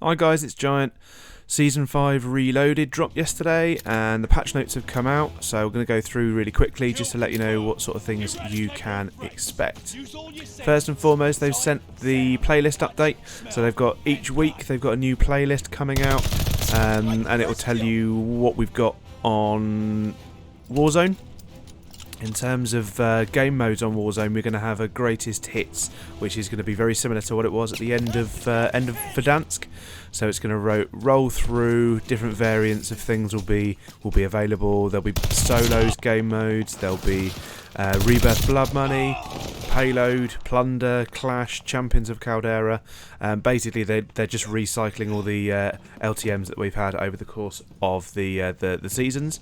Hi guys, it's Giant. Season 5 Reloaded dropped yesterday and the patch notes have come out, so we're going to go through really quickly just to let you know what sort of things you can expect. First and foremost, they've sent the playlist update, so they've got each week they've got a new playlist coming out, and it will tell you what we've got on Warzone. In terms of game modes on Warzone, we're going to have a greatest hits, which is going to be very similar to what it was at the end of Verdansk. So it's going to roll through different variants of things will be available. There'll be solos game modes. There'll be Rebirth Blood Money, Payload, Plunder, Clash, Champions of Caldera. Basically, they're just recycling all the LTMs that we've had over the course of the seasons.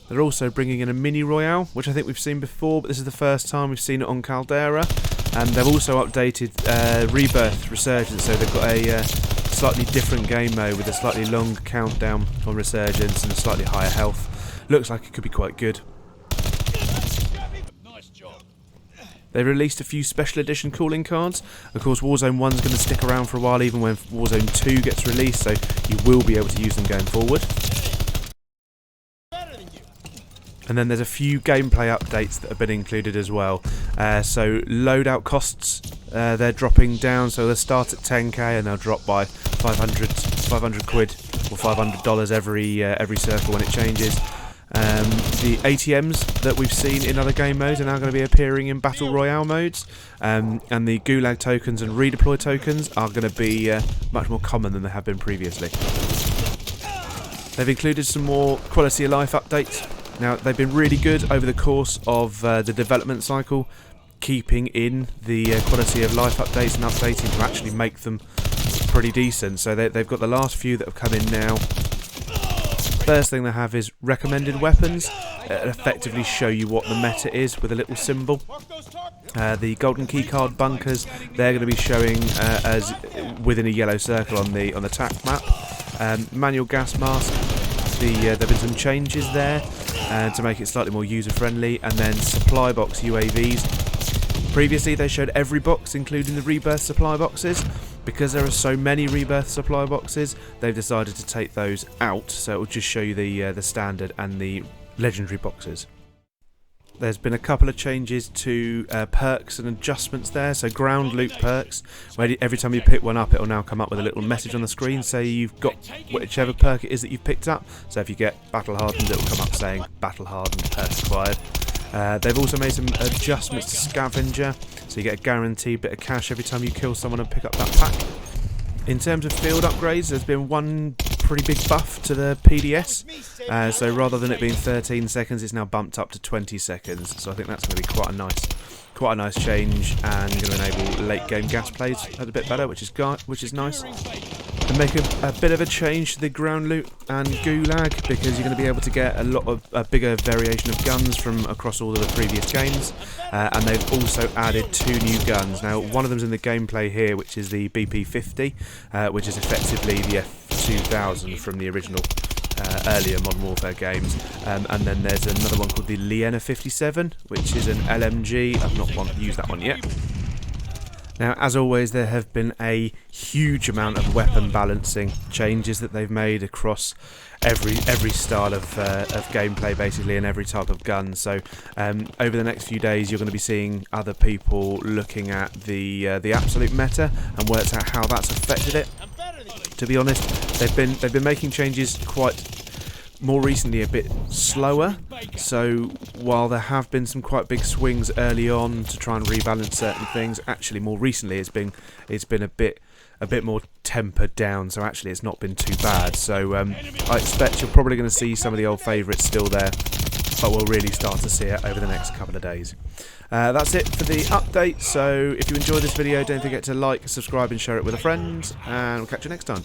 They're also bringing in a mini royale, which I think we've seen before, but this is the first time we've seen it on Caldera. And they've also updated Rebirth Resurgence, so they've got a slightly different game mode with a slightly longer countdown on Resurgence and a slightly higher health. Looks like it could be quite good. They released a few special edition calling cards. Of course, Warzone 1's going to stick around for a while, even when Warzone 2 gets released, so you will be able to use them going forward. And then there's a few gameplay updates that have been included as well. So loadout costs, they're dropping down. So they'll start at 10k and they'll drop by 500 quid or $500 every circle when it changes. The ATMs that we've seen in other game modes are now going to be appearing in Battle Royale modes. And the Gulag tokens and redeploy tokens are going to be much more common than they have been previously. They've included some more quality of life updates. Now, they've been really good over the course of the development cycle, keeping in the quality of life updates and updating to actually make them pretty decent. So they've got the last few that have come in now. First thing they have is recommended weapons that effectively show you what the meta is with a little symbol. The golden keycard bunkers, they're going to be showing as within a yellow circle on the TAC map. Manual gas mask, there have been some changes there to make it slightly more user-friendly, and then supply box UAVs. Previously they showed every box, including the Rebirth supply boxes. Because there are so many Rebirth supply boxes, they've decided to take those out, so it will just show you the standard and the legendary boxes. There's been a couple of changes to perks and adjustments there. So ground loot perks, where every time you pick one up, it will now come up with a little message on the screen say you've got whichever perk it is that you've picked up. So if you get battle hardened, it will come up saying battle hardened perk acquired. They've also made some adjustments to scavenger, so you get a guaranteed bit of cash every time you kill someone and pick up that pack. In terms of field upgrades, there's been one pretty big buff to the PDS, so rather than it being 13 seconds, it's now bumped up to 20 seconds. So I think that's going to be quite a nice change, and going to enable late game gas plays a bit better, which is nice. And make a bit of a change to the ground loot and Gulag, because you're going to be able to get a bigger variation of guns from across all of the previous games, and they've also added 2 new guns. Now, one of them's in the gameplay here, which is the BP-50, which is effectively the F2000 from the original earlier Modern Warfare games, and then there's another one called the Liena 57, which is an LMG. I've not used that one yet. Now, as always, there have been a huge amount of weapon balancing changes that they've made across every style of gameplay, basically, and every type of gun. So over the next few days, you're going to be seeing other people looking at the absolute meta and worked out how that's affected it. To be honest, they've been making changes more recently a bit slower, so while there have been some quite big swings early on to try and rebalance certain things, actually more recently it's been a bit more tempered down, so actually it's not been too bad. So I expect you're probably going to see some of the old favourites still there, but we'll really start to see it over the next couple of days. That's it for the update, so if you enjoyed this video, don't forget to like, subscribe and share it with a friend, and we'll catch you next time.